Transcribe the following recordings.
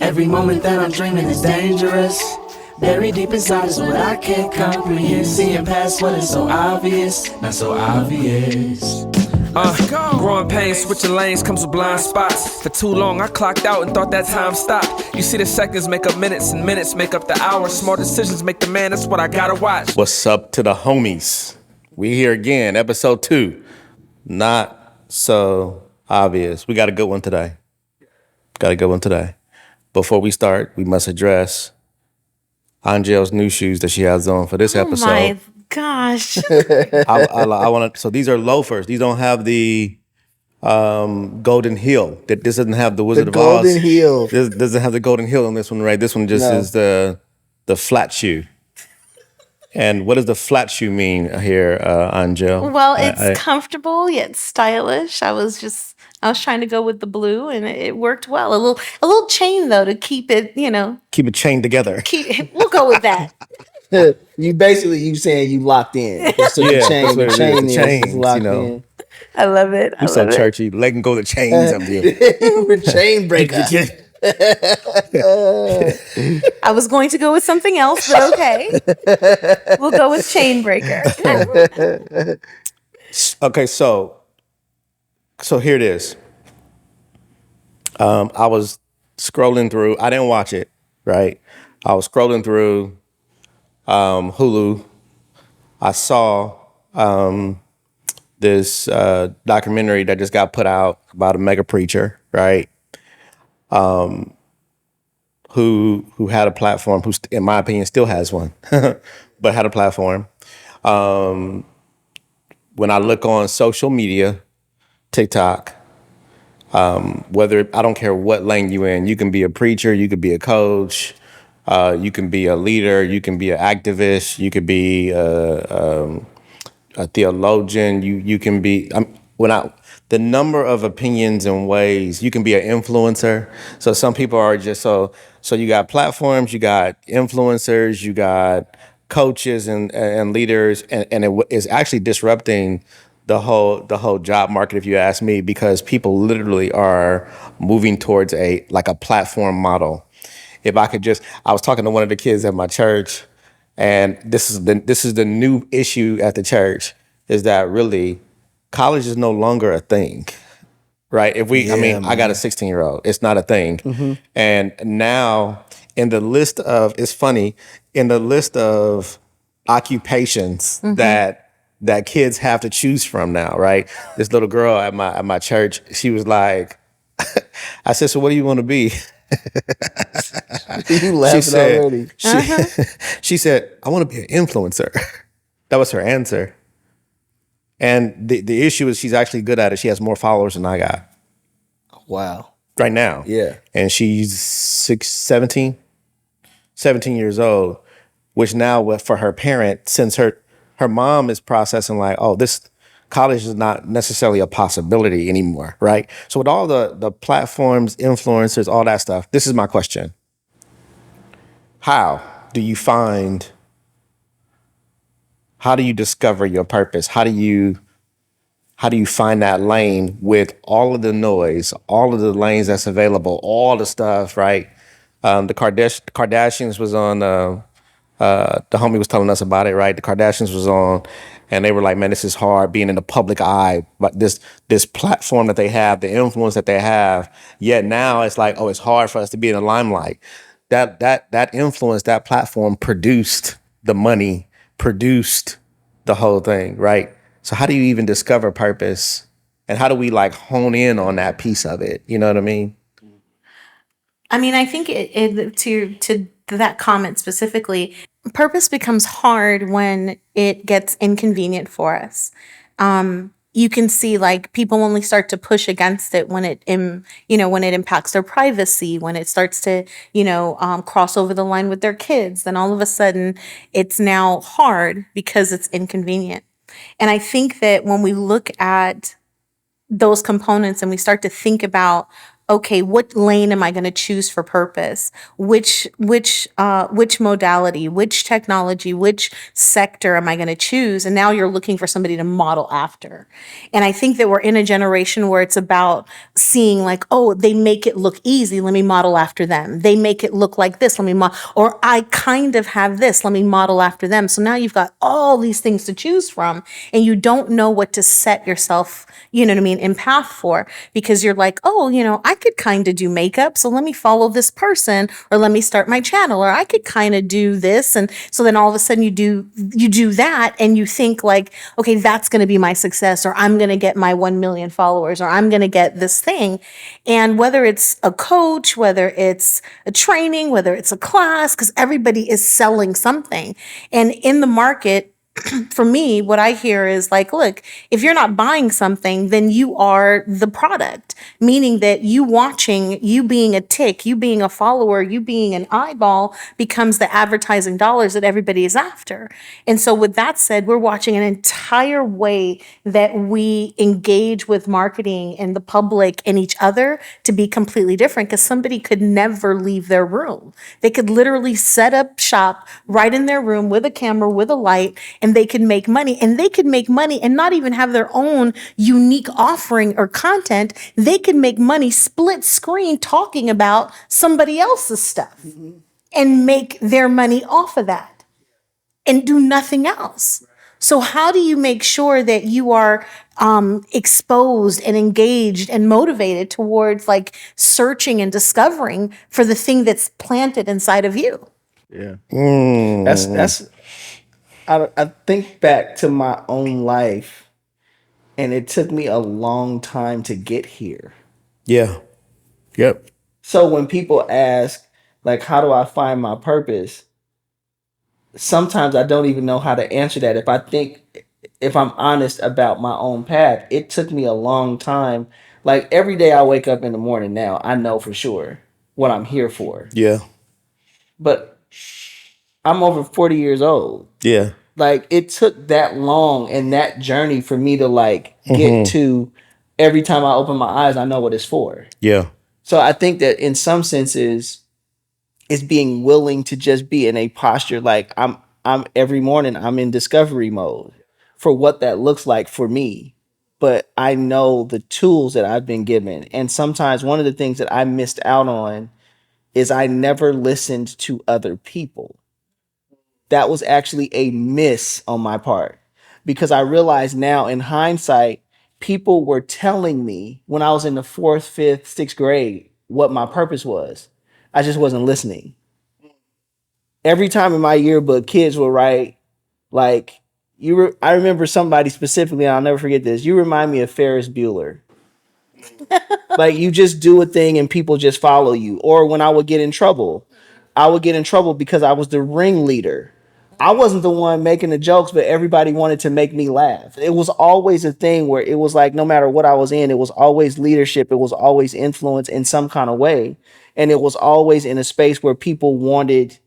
Every moment that I'm dreaming is dangerous. Buried deep inside is what I can't comprehend. Seeing past what is so obvious, not so obvious. Growing pains, switching lanes comes with blind spots. For too long, I clocked out and thought that time stopped. You see the seconds make up minutes and minutes make up the hours. Smart decisions make the man, that's what I gotta watch. What's up to the homies? We here again, episode 2. Not so obvious. We got a good one today. Before we start, we must address AnGele's new shoes that she has on for this episode. Oh my gosh. I want to. So these are loafers. These don't have the golden heel. This doesn't have the Wizard of Oz. Golden heel. This doesn't have the golden heel on this one, right? This one just is the flat shoe. And what does the flat shoe mean here, AnGele? Well, it's comfortable yet stylish. I was trying to go with the blue, and it worked well. A little chain though to keep it, Keep it chained together. We'll go with that. You saying you locked in. So Yeah, the chain is locked in. I love it. You're so churchy. Letting go of the chains of you. We're chain breaker. I was going to go with something else, but okay. We'll go with chain breaker. Okay, so here it is. I was scrolling through. I didn't watch it, right? I was scrolling through Hulu. I saw this documentary that just got put out about a mega preacher, right? Who had a platform, who, in my opinion, still has one, but had a platform. When I look on social media, TikTok, whether, I don't care what lane you in, you can be a preacher, you could be a coach, you can be a leader, you can be an activist, you could be a theologian, you can be, the number of opinions and ways you can be an influencer. So some people are just so you got platforms, you got influencers, you got coaches and leaders, and it is actually disrupting the whole job market, if you ask me, because people literally are moving towards a platform model. If I could I was talking to one of the kids at my church, and this is the new issue at the church, is that really college is no longer a thing, right? I got a 16-year-old. It's not a thing. Mm-hmm. And now in the list of occupations mm-hmm. that kids have to choose from now, right? This little girl at my church, she was like, I said, so what do you want to be? You laughing already. She said, I want to be an influencer. That was her answer. And the issue is she's actually good at it. She has more followers than I got. Wow. Right now. Yeah. And she's 17 years old, which now for her parent, since her mom is processing like, oh, this college is not necessarily a possibility anymore, right? So with all the platforms, influencers, all that stuff, this is my question. How do you discover your purpose? How do you find that lane with all of the noise, all of the lanes that's available, all the stuff, right? The Kardashians was on, the homie was telling us about it, right? The Kardashians was on, and they were like, man, this is hard being in the public eye, but this platform that they have, the influence that they have, yet now it's like, oh, it's hard for us to be in the limelight. That influence, that platform produced the money, produced the whole thing, right? So how do you even discover purpose, and how do we hone in on that piece of it? You know what I mean? I mean, I think to that comment specifically, purpose becomes hard when it gets inconvenient for us. You can see people only start to push against it when it impacts their privacy, when it starts to, cross over the line with their kids. Then all of a sudden it's now hard because it's inconvenient. And I think that when we look at those components and we start to think about okay, what lane am I going to choose for purpose? Which modality, which technology, which sector am I going to choose? And now you're looking for somebody to model after. And I think that we're in a generation where it's about seeing like, oh, they make it look easy. Let me model after them. They make it look like this. Let me or I kind of have this. Let me model after them. So now you've got all these things to choose from, and you don't know what to set yourself, you know what I mean, in path for, because you're like, oh, I could kind of do makeup. So let me follow this person, or let me start my channel, or I could kind of do this. And so then all of a sudden you do that, and you think like, okay, that's going to be my success, or I'm going to get my 1 million followers, or I'm going to get this thing. And whether it's a coach, whether it's a training, whether it's a class, because everybody is selling something. And in the market, for me, what I hear is like, look, if you're not buying something, then you are the product, meaning that you watching, you being a tick, you being a follower, you being an eyeball becomes the advertising dollars that everybody is after. And so with that said, we're watching an entire way that we engage with marketing and the public and each other to be completely different, because somebody could never leave their room. They could literally set up shop right in their room with a camera, with a light, and they could make money. And they could make money and not even have their own unique offering or content. They could make money split screen talking about somebody else's stuff and make their money off of that and do nothing else. So how do you make sure that you are exposed and engaged and motivated towards like searching and discovering for the thing that's planted inside of you? Yeah. That's I think back to my own life, and it took me a long time to get here. Yeah. Yep. So when people ask, like, how do I find my purpose? Sometimes I don't even know how to answer that. If I'm honest about my own path, it took me a long time. Like every day I wake up in the morning now, I know for sure what I'm here for. Yeah. But I'm over 40 years old. Yeah. Like it took that long and that journey for me to like get to every time I open my eyes, I know what it's for. Yeah. So I think that in some senses, it's being willing to just be in a posture like I'm every morning I'm in discovery mode for what that looks like for me. But I know the tools that I've been given. And sometimes one of the things that I missed out on is I never listened to other people. That was actually a miss on my part, because I realize now in hindsight, people were telling me when I was in the 4th, 5th, 6th grade what my purpose was. I just wasn't listening. Every time in my yearbook, kids will write like, I remember somebody specifically, and I'll never forget this. You remind me of Ferris Bueller. Like you just do a thing and people just follow you. Or when I would get in trouble, because I was the ringleader. I wasn't the one making the jokes, but everybody wanted to make me laugh. It was always a thing where it was like, no matter what I was in, it was always leadership. It was always influence in some kind of way. And it was always in a space where people wanted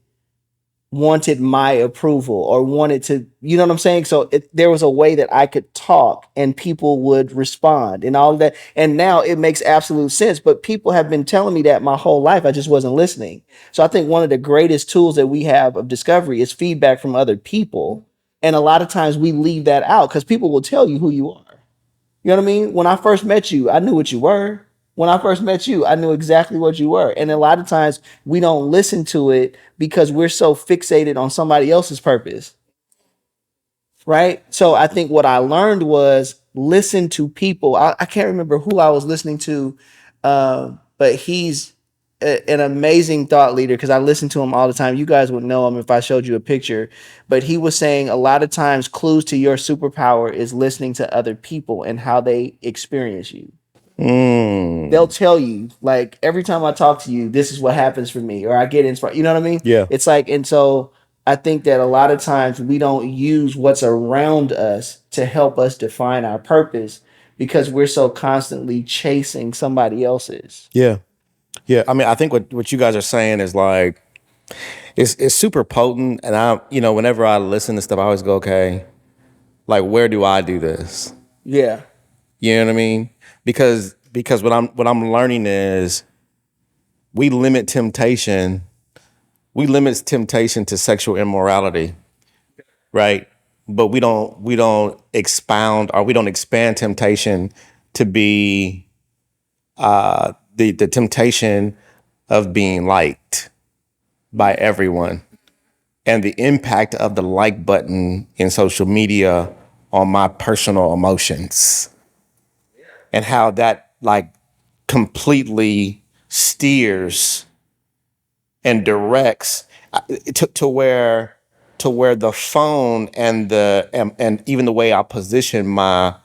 my approval or wanted to, you know what I'm saying? So there was a way that I could talk and people would respond and all of that. And now it makes absolute sense. But people have been telling me that my whole life. I just wasn't listening. So I think one of the greatest tools that we have of discovery is feedback from other people. And a lot of times we leave that out because people will tell you who you are. You know what I mean? When I first met you, I knew what you were. When I first met you, I knew exactly what you were. And a lot of times we don't listen to it because we're so fixated on somebody else's purpose. Right? So I think what I learned was listen to people. I can't remember who I was listening to, but he's an amazing thought leader because I listen to him all the time. You guys would know him if I showed you a picture. But he was saying a lot of times clues to your superpower is listening to other people and how they experience you. They'll tell you, like, every time I talk to you, this is what happens for me, or I get inspired. You know what I mean? Yeah. It's like, and so I think that a lot of times we don't use what's around us to help us define our purpose because we're so constantly chasing somebody else's. Yeah. Yeah. I mean, I think what you guys are saying is like, it's super potent. And whenever I listen to stuff, I always go, okay, like, where do I do this? Yeah. You know what I mean? Because because what I'm learning is we limit temptation. We limit temptation to sexual immorality, right? But we don't expound, or we don't expand temptation to be the temptation of being liked by everyone, and the impact of the like button in social media on my personal emotions, and how that like completely steers and directs to where the phone and and even the way I position my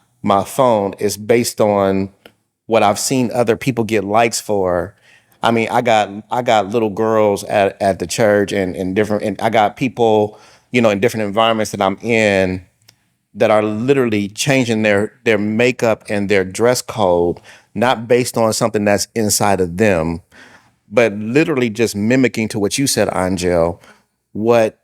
phone is based on what I've seen other people get likes for. I mean, I got little girls at the church, and different, and I got people, in different environments that I'm in, that are literally changing their makeup and their dress code, not based on something that's inside of them, but literally just mimicking, to what you said, Angel, what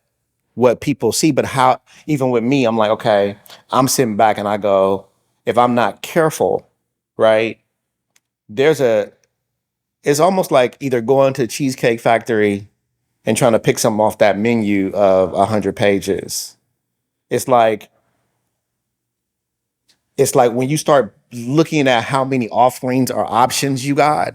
what people see. But how, even with me, I'm like, okay, I'm sitting back and I go, if I'm not careful, right? There's a It's almost like either going to Cheesecake Factory and trying to pick something off that menu of 100 pages. It's like when you start looking at how many offerings or options you got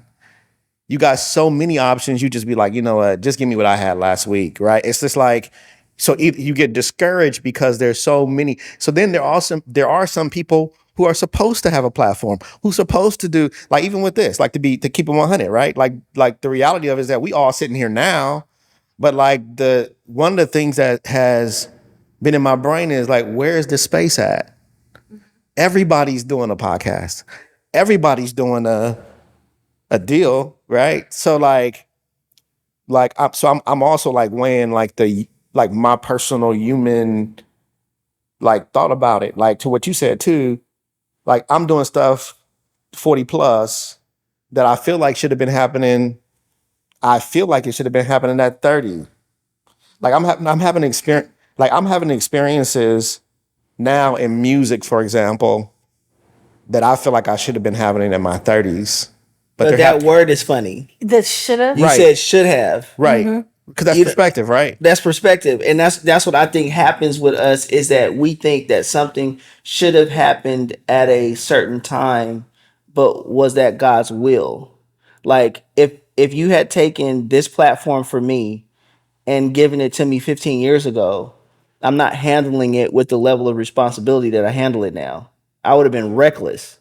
so many options. You just be like, you know what, just give me what I had last week, right? It's just like, so you get discouraged because there's so many. So then there are some people who are supposed to have a platform, who's supposed to do, like, even with this, like, to keep them 100, right? Like the reality of it is that we all sitting here now, but like the one of the things that has been in my brain is like, where is the space at? Everybody's doing a podcast. Everybody's doing a deal, right? So I'm also like weighing like my personal human like thought about it. Like, to what you said too, like, I'm doing stuff 40 plus that I feel like should have been happening. I feel like it should have been happening at 30. Like, I'm having experiences now in music, for example, that I feel like I should have been having in my 30s. But that word is funny. The should have. You Right. said should have. Right. Because that's You- perspective, right? That's perspective. And that's what I think happens with us, is that we think that something should have happened at a certain time, but was that God's will? Like, if you had taken this platform for me and given it to me 15 years ago, I'm not handling it with the level of responsibility that I handle it now. I would have been reckless.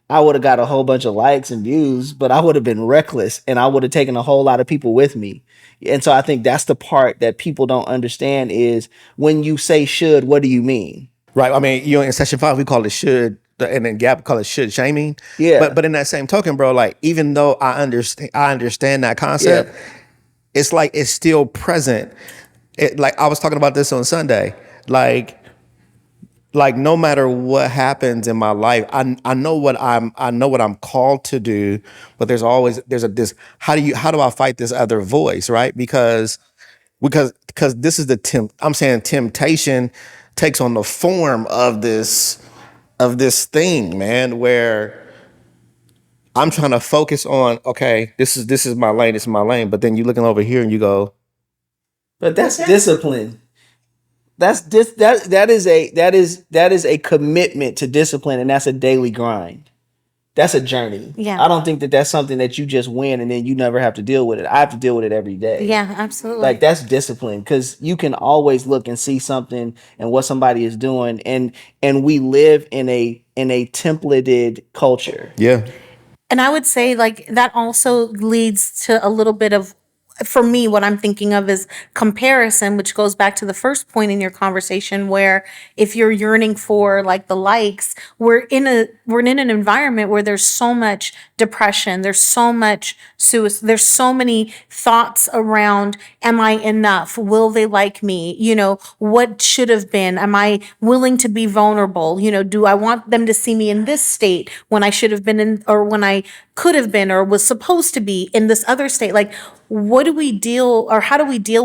I would have got a whole bunch of likes and views, but I would have been reckless, and I would have taken a whole lot of people with me. And so I think that's the part that people don't understand, is when you say should, what do you mean? Right. I mean, in session 5, we call it should, and then Gap call it should shaming. Yeah. But in that same token, bro, like, even though I understand that concept, Yeah. it's like it's still present. Like, I was talking about this on Sunday. Like no matter what happens in my life, I know what I'm called to do, but there's how do I fight this other voice, right? Because this is I'm saying temptation takes on the form of this thing, man, where I'm trying to focus on, okay, this is my lane, this is my lane, but then you're looking over here and you go, But that's discipline. That is a commitment to discipline, and that's a daily grind. That's a journey. Yeah. I don't think that that's something that you just win and then you never have to deal with it. I have to deal with it every day. Yeah, absolutely. Like, that's discipline, because you can always look and see something and what somebody is doing, and we live in a templated culture. yeah. And I would say, like, that also leads to a little bit of, for me, what I'm thinking of is comparison, which goes back to the first point in your conversation, where if you're yearning for like the likes, we're in an environment where there's so much depression, there's so much suicide, there's so many thoughts around, am I enough? Will they like me? What should have been? Am I willing to be vulnerable? Do I want them to see me in this state when I should have been in, or when I could have been or was supposed to be in this other state? Like, how do we deal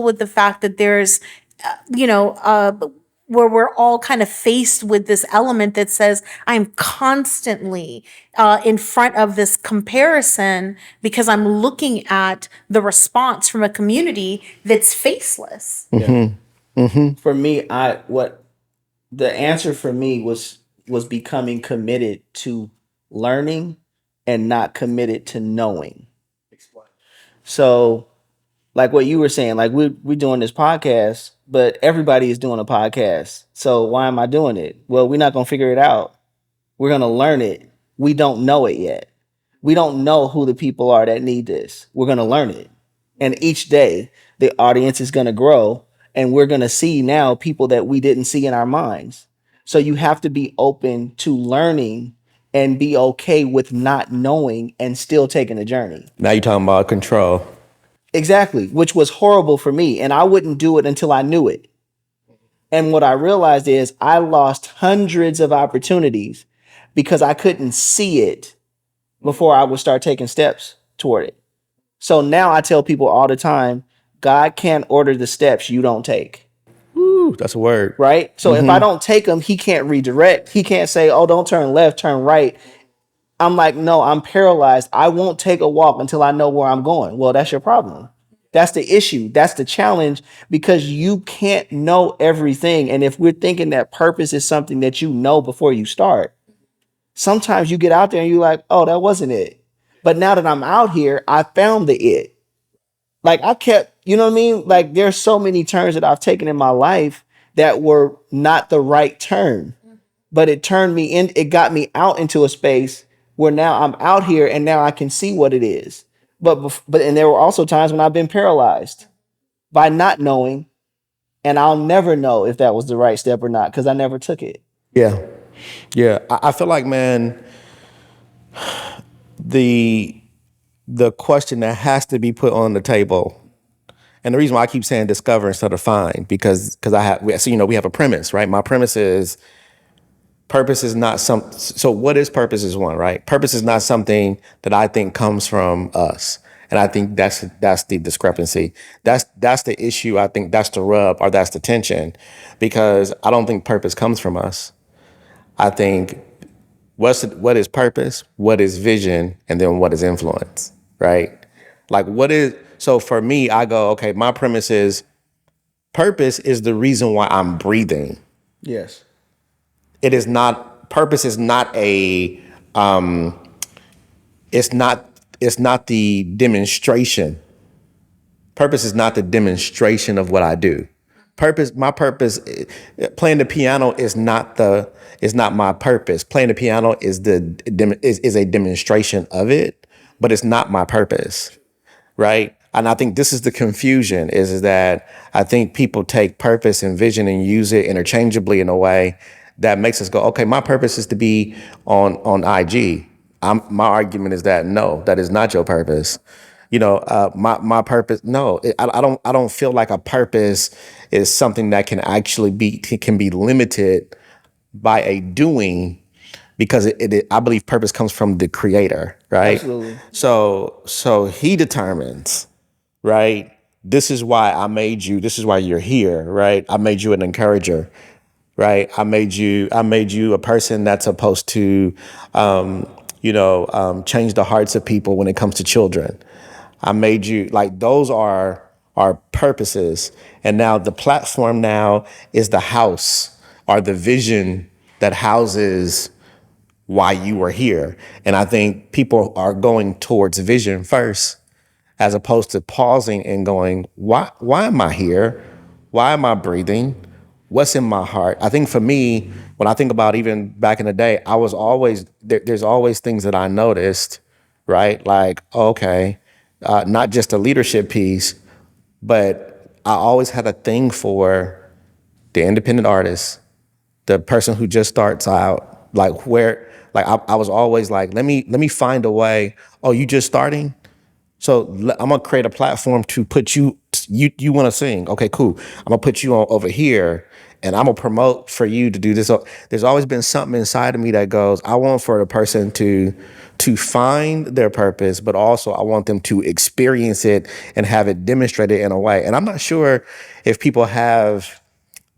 with the fact that there's, where we're all kind of faced with this element that says I'm constantly in front of this comparison because I'm looking at the response from a community that's faceless. For me, what the answer for me was becoming committed to learning and not committed to knowing. So, like what you were saying, like we're doing this podcast, but everybody is doing a podcast. So why am I doing it? Well, we're not gonna figure it out. We're gonna learn it. We don't know it yet. We don't know who the people are that need this. We're gonna learn it. And each day the audience is gonna grow and we're gonna see now people that we didn't see in our minds. So you have to be open to learning and be okay with not knowing and still taking the journey. Now you're talking about control. Exactly, which was horrible for me. And I wouldn't do it until I knew it. And what I realized is I lost hundreds of opportunities because I couldn't see it before I would start taking steps toward it. So now I tell people all the time, God can't order the steps you don't take. Ooh, that's a word. Right? So if I don't take them, he can't redirect. He can't say, oh, don't turn left, turn right. I'm like, no, I'm paralyzed. I won't take a walk until I know where I'm going. Well, that's your problem. That's the issue. That's the challenge because you can't know everything. And if we're thinking that purpose is something that you know before you start, sometimes you get out there and you're like, oh, that wasn't it. But now that I'm out here, I found the it. Like I kept, you know what I mean? Like there's so many turns that I've taken in my life that were not the right turn, but it turned me in, it got me out into a space where now I'm out here and now I can see what it is. But and there were also times when I've been paralyzed by not knowing, and I'll never know if that was the right step or not because I never took it. Yeah. Yeah. I feel like, man, the question that has to be put on the table, and the reason why I keep saying discover instead of find, because we have a premise, right? My premise is purpose is not so what is purpose is one, right? Purpose is not something that I think comes from us. And I think that's the discrepancy. That's the issue. I think that's the rub, or that's the tension, because I don't think purpose comes from us. I think what is purpose, what is vision, and then what is influence, right? Like so for me, I go, okay, my premise is purpose is the reason why I'm breathing. Yes. It is not, purpose is not it's not the demonstration. Purpose is not the demonstration of what I do. My purpose, playing the piano is not my purpose. Playing the piano is a demonstration of it, but it's not my purpose, right? And I think this is the confusion is that I think people take purpose and vision and use it interchangeably in a way that makes us go, okay, my purpose is to be on IG. My argument is that no, that is not your purpose. My purpose. No, I don't feel like a purpose is something that can actually can be limited by a doing, because I believe purpose comes from the creator, right? Absolutely. So he determines, right? This is why I made you. This is why you're here, right? I made you an encourager, right? I made you a person that's supposed to, change the hearts of people when it comes to children. I made you, like, those are our purposes. And now the platform now is the house, or the vision that houses why you are here. And I think people are going towards vision first, as opposed to pausing and going, why am I here? Why am I breathing? What's in my heart? I think for me, when I think about even back in the day, I was always, there's always things that I noticed, right? Like, okay, not just a leadership piece, but I always had a thing for the independent artist, the person who just starts out, like I was always like, let me find a way. Oh, you just starting? So I'm gonna create a platform to put you want to sing. Okay, cool. I'm gonna put you on over here, and I'm gonna promote for you to do this. So there's always been something inside of me that goes, I want for the person to find their purpose, but also I want them to experience it and have it demonstrated in a way. And I'm not sure if people have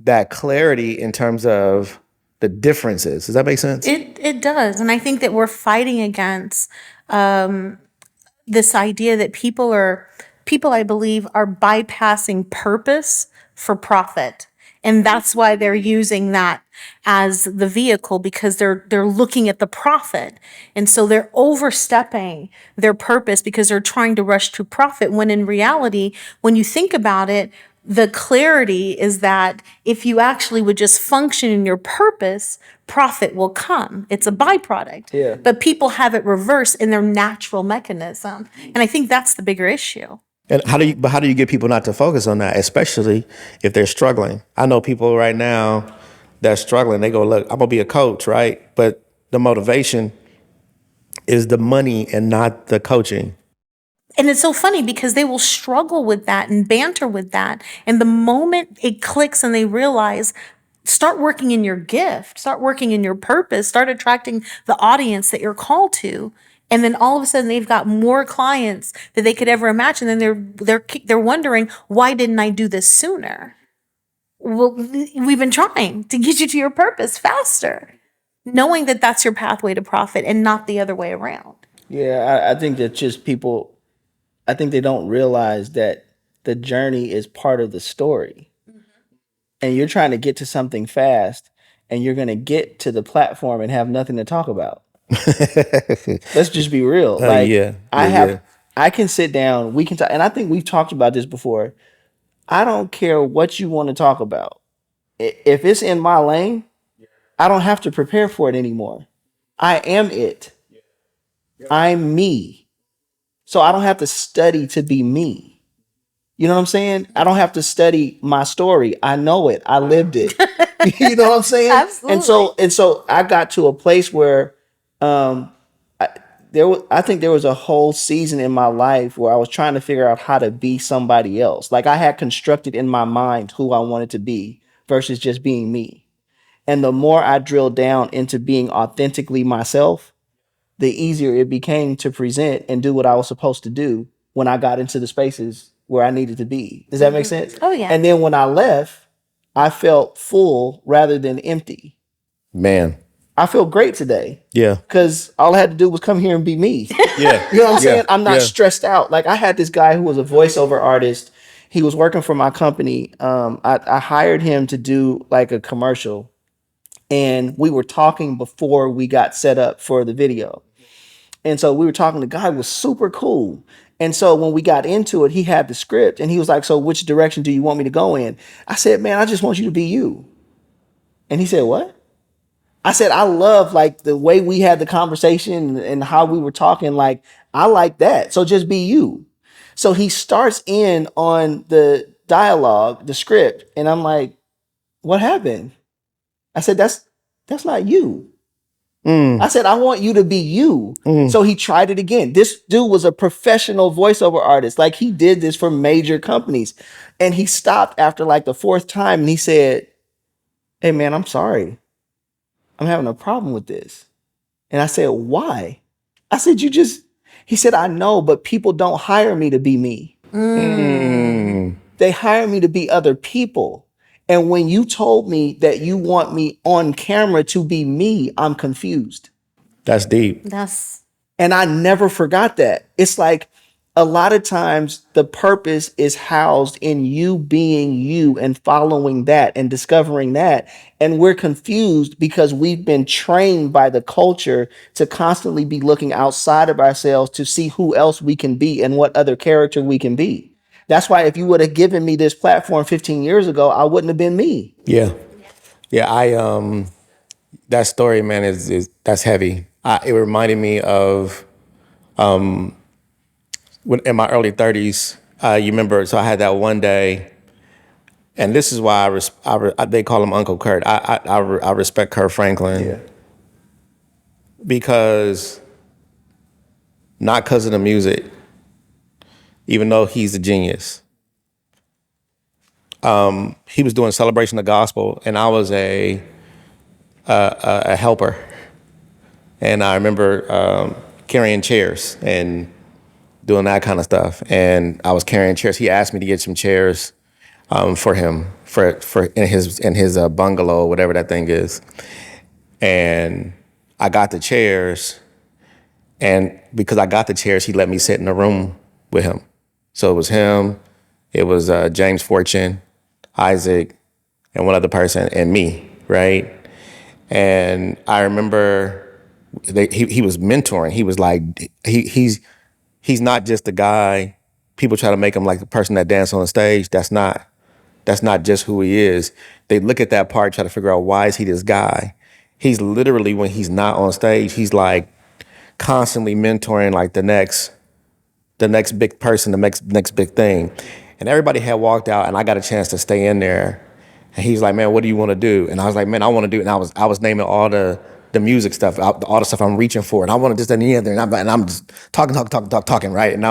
that clarity in terms of the differences. Does that make sense? It does, and I think that we're fighting against this idea that people I believe are bypassing purpose for profit. And that's why they're using that as the vehicle, because they're looking at the profit. And so they're overstepping their purpose because they're trying to rush to profit, when in reality, when you think about it, the clarity is that if you actually would just function in your purpose, profit will come. It's a byproduct. Yeah. But people have it reversed in their natural mechanism. And I think that's the bigger issue. And how do you get people not to focus on that, especially if they're struggling? I know people right now that's struggling. They go, look, I'm gonna be a coach, right? But the motivation is the money and not the coaching. And it's so funny because they will struggle with that and banter with that. And the moment it clicks and they realize, start working in your gift, start working in your purpose, start attracting the audience that you're called to. And then all of a sudden they've got more clients than they could ever imagine. And they're wondering, why didn't I do this sooner? Well, we've been trying to get you to your purpose faster, knowing that that's your pathway to profit and not the other way around. Yeah, I think that just people, I think they don't realize that the journey is part of the story. And you're trying to get to something fast, and you're going to get to the platform and have nothing to talk about. Let's just be real. I can sit down, we can talk, and I think we've talked about this before. I don't care what you want to talk about. If it's in my lane, I don't have to prepare for it anymore. I am it. I'm me. So I don't have to study to be me. You know what I'm saying? I don't have to study my story. I know it. I lived it. You know what I'm saying? Absolutely. And so I got to a place where I think there was a whole season in my life where I was trying to figure out how to be somebody else. Like I had constructed in my mind who I wanted to be versus just being me. And the more I drilled down into being authentically myself, the easier it became to present and do what I was supposed to do when I got into the spaces where I needed to be. Does that make sense? Oh, yeah. And then when I left, I felt full rather than empty. Man. I feel great today. Yeah. Because all I had to do was come here and be me. Yeah. You know what I'm saying? I'm not Yeah. stressed out. Like I had this guy who was a voiceover artist. He was working for my company. I hired him to do like a commercial. And we were talking before we got set up for the video. And so we were talking, the guy was super cool. And so when we got into it, he had the script and he was like, so which direction do you want me to go in? I said, man, I just want you to be you. And he said, what? I said, I love like the way we had the conversation and how we were talking. Like, I like that. So just be you. So he starts in on the dialogue, the script. And I'm like, what happened? I said, that's not you. I said, I want you to be you. So he tried it again. This dude was a professional voiceover artist. Like he did this for major companies. And he stopped after like the fourth time and he said, hey man, I'm sorry. I'm having a problem with this. And I said, why? I said, he said, I know, but people don't hire me to be me. They hire me to be other people. And when you told me that you want me on camera to be me, I'm confused. That's deep. And I never forgot that. It's like a lot of times the purpose is housed in you being you and following that and discovering that. And we're confused because we've been trained by the culture to constantly be looking outside of ourselves to see who else we can be and what other character we can be. That's why if you would have given me this platform 15 years ago, I wouldn't have been me. Yeah. Yeah. That story, man, is that's heavy. It reminded me of when in my early 30s. You remember? So I had that one day, and this is why they call him Uncle Kurt. I respect Kurt Franklin because not because of the music, even though he's a genius. He was doing Celebration of Gospel, and I was a helper. And I remember carrying chairs and doing that kind of stuff. And I was carrying chairs. He asked me to get some chairs for him for in his bungalow, whatever that thing is. And I got the chairs, and because I got the chairs, he let me sit in the room with him. So it was him, it was James Fortune, Isaac, and one other person, and me, right? And I remember he was mentoring. He was like he's not just the guy. People try to make him like the person that dances on the stage. That's not just who he is. They look at that part, try to figure out why is he this guy. He's literally, when he's not on stage, he's like constantly mentoring like the next big person, the next big thing. And everybody had walked out, and I got a chance to stay in there. And he was like, "Man, what do you want to do?" And I was like, "Man, I want to do." And I was naming all the music stuff, all the stuff I'm reaching for, and I want to just and the other. And I'm just talking, right? And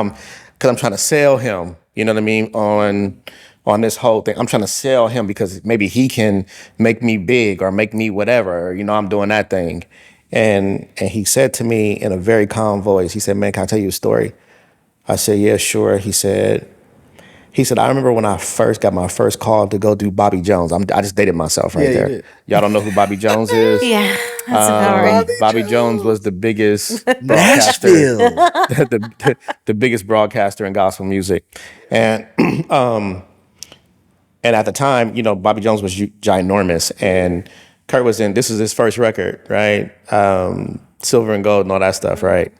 because I'm trying to sell him, you know what I mean, on this whole thing. I'm trying to sell him because maybe he can make me big or make me whatever. Or, I'm doing that thing. And he said to me in a very calm voice, he said, "Man, can I tell you a story?" I said, "Yeah, sure." He said, "I remember when I first got my first call to go do Bobby Jones." I just dated myself right Yeah, you there. did. Y'all don't know who Bobby Jones is? Yeah, that's about right. Bobby Jones was the biggest broadcaster, Nashville. the biggest broadcaster in gospel music. And and at the time, Bobby Jones was ginormous, and Kurt was this is his first record, right? Silver and gold and all that stuff, right?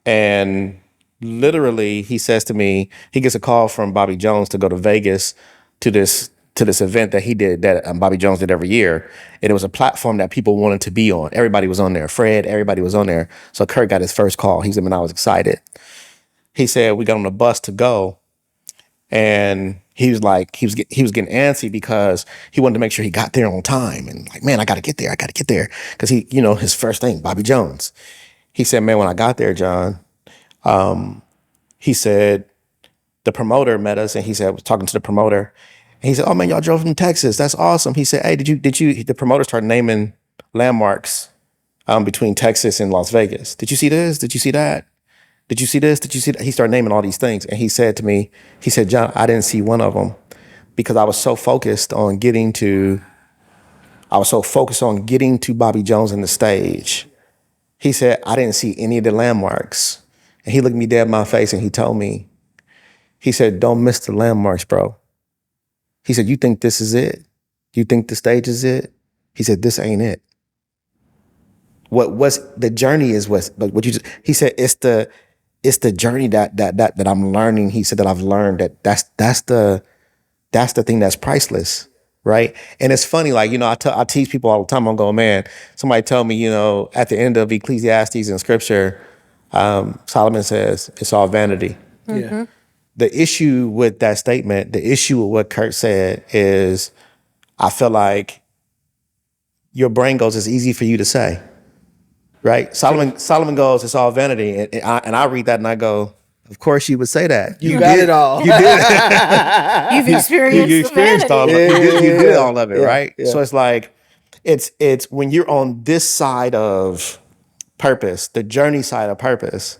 And literally, he says to me, he gets a call from Bobby Jones to go to Vegas to this event that he did, that Bobby Jones did every year. And it was a platform that people wanted to be on. Everybody was on there. Fred, everybody was on there. So Kurt got his first call. He said, "Man, I was excited." He said, "We got on the bus to go." And he was like, he was getting antsy because he wanted to make sure he got there on time. And like, "Man, I got to get there. Because his first thing, Bobby Jones. He said, "Man, when I got there, John," he said, the promoter met us, and he said, was talking to the promoter. And he said, "Oh man, y'all drove from Texas. That's awesome." He said, "Hey, did you, the promoter started naming landmarks between Texas and Las Vegas. Did you see this? Did you see that? Did you see this? Did you see that?" He started naming all these things. And he said to me, he said, "John, I didn't see one of them because I was so focused on getting to Bobby Jones on the stage." He said, "I didn't see any of the landmarks." And he looked me dead in my face and he told me, he said, "Don't miss the landmarks, bro." He said, "You think this is it? You think the stage is it?" He said, "This ain't it. What's the journey is what you just," he said, it's the journey that I'm learning. He said that I've learned that's the thing that's priceless. Right. And it's funny, like, I teach people all the time. I'm going, man, somebody tell me, at the end of Ecclesiastes in scripture, Solomon says it's all vanity. Yeah. The issue with that statement, the issue with what Kurt said is, I feel like your brain goes, "It's easy for you to say," right? Solomon goes, "It's all vanity," and I read that and I go, "Of course you would say that. You got it all. You did. You've experienced, You experienced all of Yeah, it. You yeah, did yeah. all of it, Yeah, right?" yeah. So it's like, it's when you're on this side of purpose, the journey side of purpose.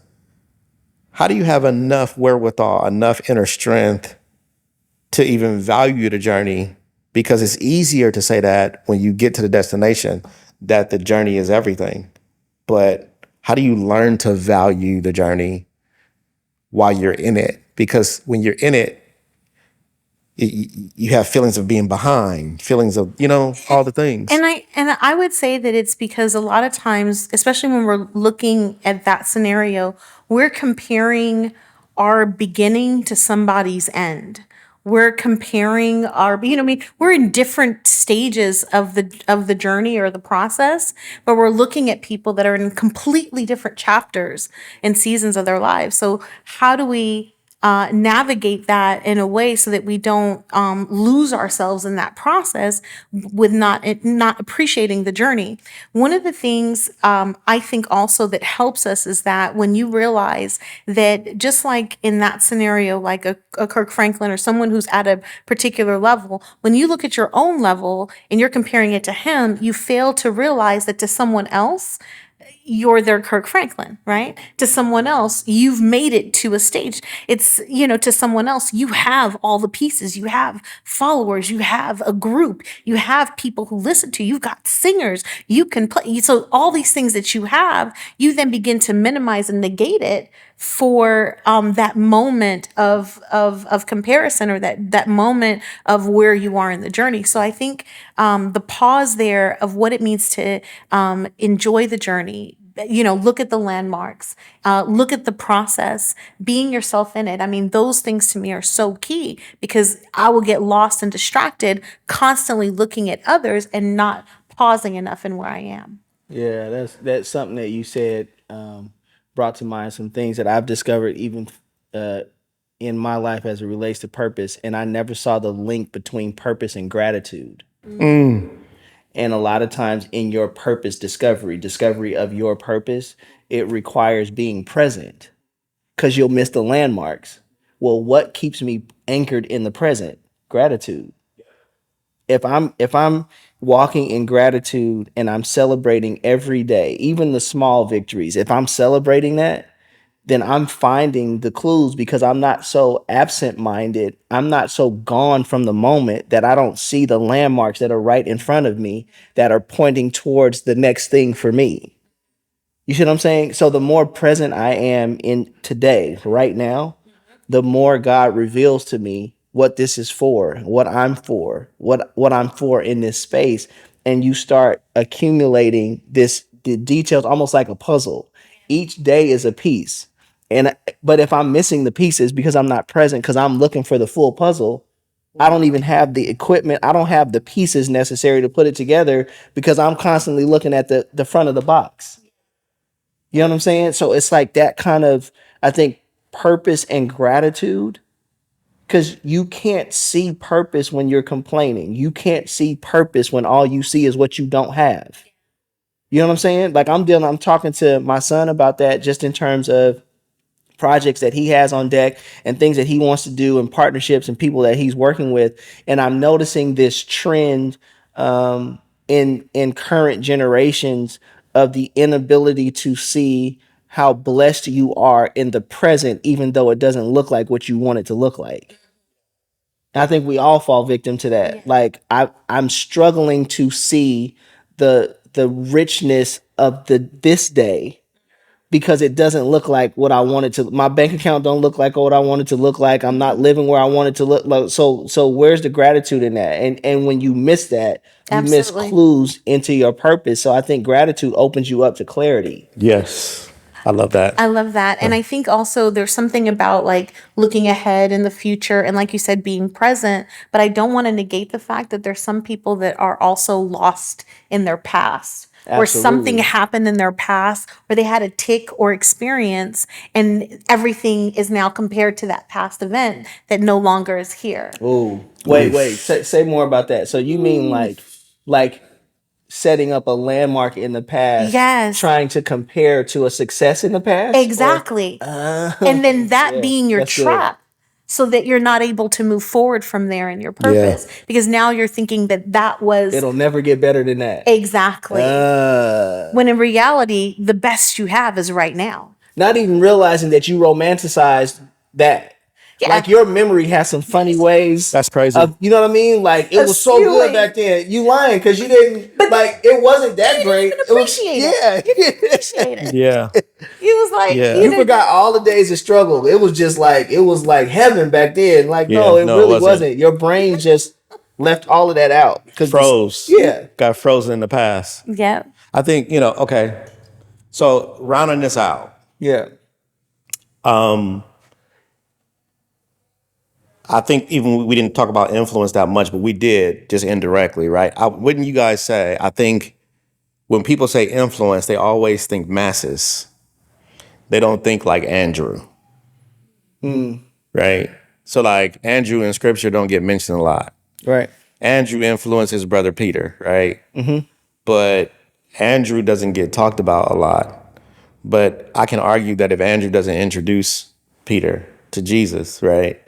How do you have enough wherewithal, enough inner strength to even value the journey? Because it's easier to say that when you get to the destination, that the journey is everything. But how do you learn to value the journey while you're in it? Because when you're in it, you have feelings of being behind, feelings of, all the things. And I would say that it's because a lot of times, especially when we're looking at that scenario, we're comparing our beginning to somebody's end. We're comparing we're in different stages of the journey or the process, but we're looking at people that are in completely different chapters and seasons of their lives. So how do we navigate that in a way so that we don't lose ourselves in that process with not appreciating the journey? One of the things I think also that helps us is that when you realize that, just like in that scenario, like a Kirk Franklin or someone who's at a particular level, when you look at your own level and you're comparing it to him, you fail to realize that to someone else, you're their Kirk Franklin, right? To someone else, you've made it to a stage. It's, to someone else, you have all the pieces. You have followers. You have a group. You have people who listen to you. You've got singers. You can play. So all these things that you have, you then begin to minimize and negate it for that moment of comparison, or that moment of where you are in the journey. So I think the pause there of what it means to enjoy the journey, look at the landmarks, look at the process, being yourself in it. I mean, those things to me are so key, because I will get lost and distracted constantly looking at others and not pausing enough in where I am. Yeah, that's something that you said, brought to mind some things that I've discovered even uh, in my life as it relates to purpose, and I never saw the link between purpose and gratitude. And a lot of times in your purpose discovery of your purpose, it requires being present, because you'll miss the landmarks. Well, what keeps me anchored in the present? Gratitude. If I'm walking in gratitude and I'm celebrating every day, even the small victories, if I'm celebrating that, then I'm finding the clues, because I'm not so absent-minded. I'm not so gone from the moment that I don't see the landmarks that are right in front of me that are pointing towards the next thing for me. You see what I'm saying? So the more present I am in today, right now, the more God reveals to me what this is for, what I'm for, what I'm for in this space. And you start accumulating the details almost like a puzzle. Each day is a piece. But if I'm missing the pieces because I'm not present, because I'm looking for the full puzzle, I don't even have the equipment. I don't have the pieces necessary to put it together, because I'm constantly looking at the front of the box. You know what I'm saying? So it's like that kind of, I think, purpose and gratitude, because you can't see purpose when you're complaining. You can't see purpose when all you see is what you don't have. You know what I'm saying? Like I'm talking to my son about that, just in terms of projects that he has on deck and things that he wants to do, and partnerships and people that he's working with. And I'm noticing this trend in current generations of the inability to see how blessed you are in the present, even though it doesn't look like what you want it to look like. And I think we all fall victim to that. Yeah. Like I'm struggling to see the richness of this day, because it doesn't look like what I wanted to. My bank account don't look like what I wanted to look like. I'm not living where I wanted to look like. So where's the gratitude in that? And when you miss that, you miss Absolutely. clues into your purpose. So I think gratitude opens you up to clarity. Yes. I love that. I love that. And I think also there's something about like looking ahead in the future and, like you said, being present. But I don't want to negate the fact that there's some people that are also lost in their past, where something Absolutely. happened in their past, where they had a tick or experience, and everything is now compared to that past event that no longer is here. Oh, wait. Say more about that. So you mean like setting up a landmark in the past, Yes. trying to compare to a success in the past? Exactly. And then that being your that's good. trap, so that you're not able to move forward from there in your purpose, because now you're thinking that was It'll never get better than that. exactly. When in reality, the best you have is right now. Not even realizing that you romanticized that. Yeah. Like your memory has some funny ways. That's crazy. You know what I mean? Like it was so good Skewing. back then. You lying because you didn't. But like it wasn't that great. You didn't appreciate it. Yeah. You didn't appreciate it. Yeah. You was like, Yeah. you You didn't- forgot all the days of struggle. It was just like heaven back then. Like no, Yeah, it no, it really wasn't. wasn't. Your brain just left all of that out. Froze. Yeah. Got frozen in the past. Yep. I think, okay. So rounding this out, Yeah. I think even we didn't talk about influence that much, but we did just indirectly, right? Wouldn't you guys say, I think when people say influence, they always think masses. They don't think like Andrew, right? So like Andrew in scripture don't get mentioned a lot. Right. Andrew influenced his brother Peter, right? But Andrew doesn't get talked about a lot. But I can argue that if Andrew doesn't introduce Peter to Jesus, right,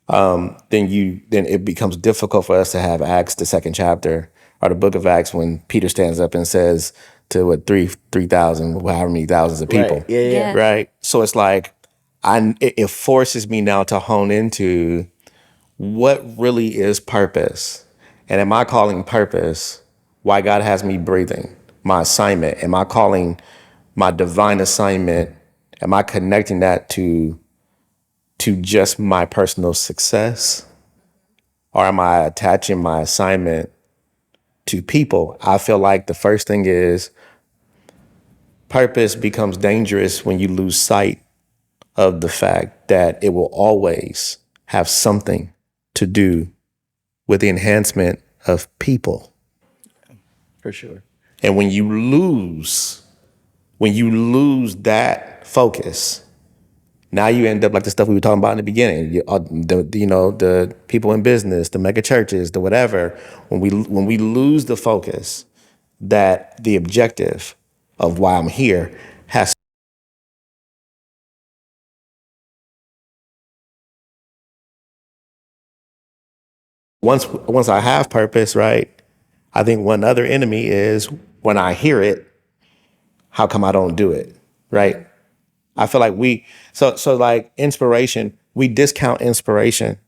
then it becomes difficult for us to have Acts, the second chapter, or the book of Acts, when Peter stands up and says, to what 3,000, however many thousands of people. Right. Yeah. Right. So it's like it forces me now to hone into what really is purpose, and am I calling purpose why God has me breathing, my assignment? Am I calling my divine assignment? Am I connecting that to just my personal success, or am I attaching my assignment to people? I feel like the first thing is purpose becomes dangerous when you lose sight of the fact that it will always have something to do with the enhancement of people. For sure. And when you lose that focus, now you end up like the stuff we were talking about in the beginning. The people in business, the mega churches, the whatever. When we lose the focus, that the objective of why I'm here has. Once I have purpose, right? I think one other enemy is when I hear it, how come I don't do it, right? I feel like so like inspiration, we discount inspiration.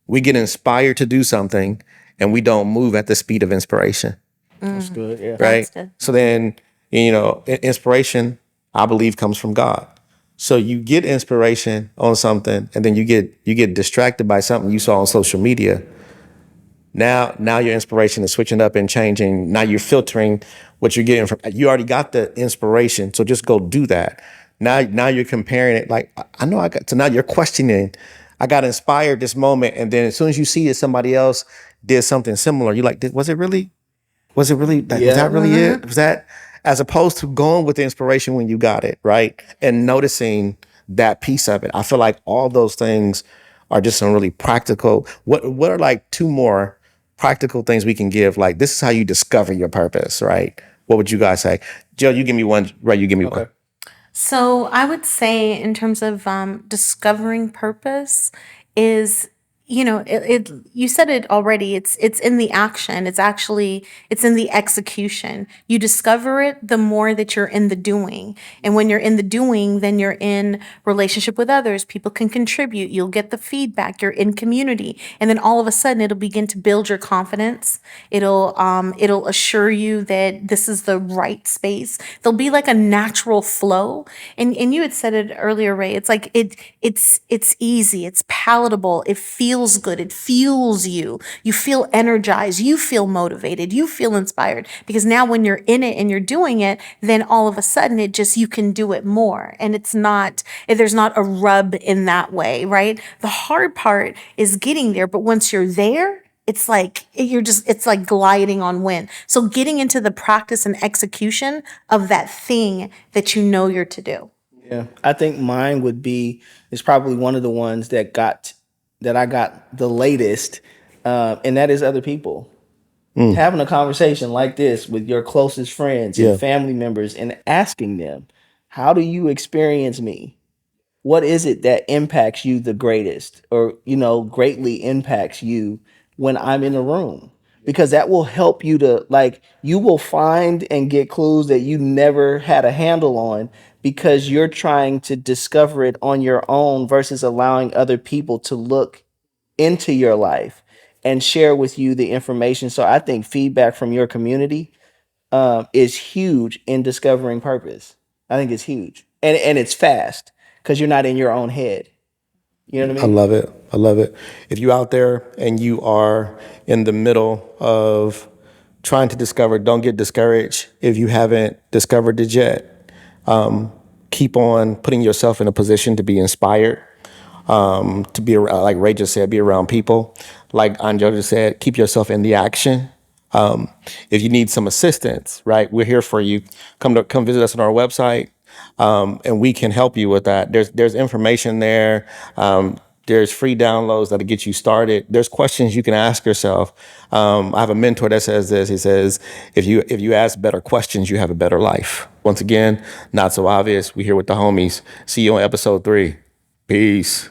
We get inspired to do something and we don't move at the speed of inspiration, That's good. Yeah. right? That's good. So then, inspiration, I believe, comes from God. So you get inspiration on something and then you get distracted by something you saw on social media. Now your inspiration is switching up and changing. Now you're filtering what you're getting from. You already got the inspiration, so just go do that. Now you're comparing it. Like I know I got. So now you're questioning. I got inspired this moment, and then as soon as you see that somebody else did something similar, you're like, was it really? Was it really? Was that really it? Was that as opposed to going with the inspiration when you got it right and noticing that piece of it? I feel like all those things are just some really practical. What are like two more practical things we can give? Like this is how you discover your purpose, right? What would you guys say? Jill, you give me one. Right, you give me one. So I would say, in terms of discovering purpose, is you said it already. It's in the action. It's in the execution. You discover it the more that you're in the doing, and when you're in the doing, then you're in relationship with others. People can contribute. You'll get the feedback. You're in community, and then all of a sudden, it'll begin to build your confidence. It'll assure you that this is the right space. There'll be like a natural flow, and you had said it earlier, Ray. It's like it's easy. It's palatable. It feels good. It fuels you. You feel energized. You feel motivated. You feel inspired because now when you're in it and you're doing it, then all of a sudden you can do it more. And there's not a rub in that way, right? The hard part is getting there. But once you're there, it's like gliding on wind. So getting into the practice and execution of that thing that you know you're to do. Yeah. I think mine is probably one of the ones that I got the latest, and that is other people. Having a conversation like this with your closest friends and family members and asking them, how do you experience me? What is it that impacts you the greatest or, greatly impacts you when I'm in a room? Because that will help you you will find and get clues that you never had a handle on because you're trying to discover it on your own versus allowing other people to look into your life and share with you the information. So I think feedback from your community is huge in discovering purpose. I think it's huge. And it's fast because you're not in your own head. You know what I mean? I love it. If you're out there and you are in the middle of trying to discover, don't get discouraged if you haven't discovered it yet. Keep on putting yourself in a position to be inspired, to be like Ray just said, be around people. Like AnGele just said, keep yourself in the action. If you need some assistance, right, we're here for you. Come visit us on our website, and we can help you with that. There's information there. There's free downloads that'll get you started. There's questions you can ask yourself. I have a mentor that says this. He says, if you ask better questions, you have a better life. Once again, not so obvious. We're here with the homies. See you on episode 3. Peace.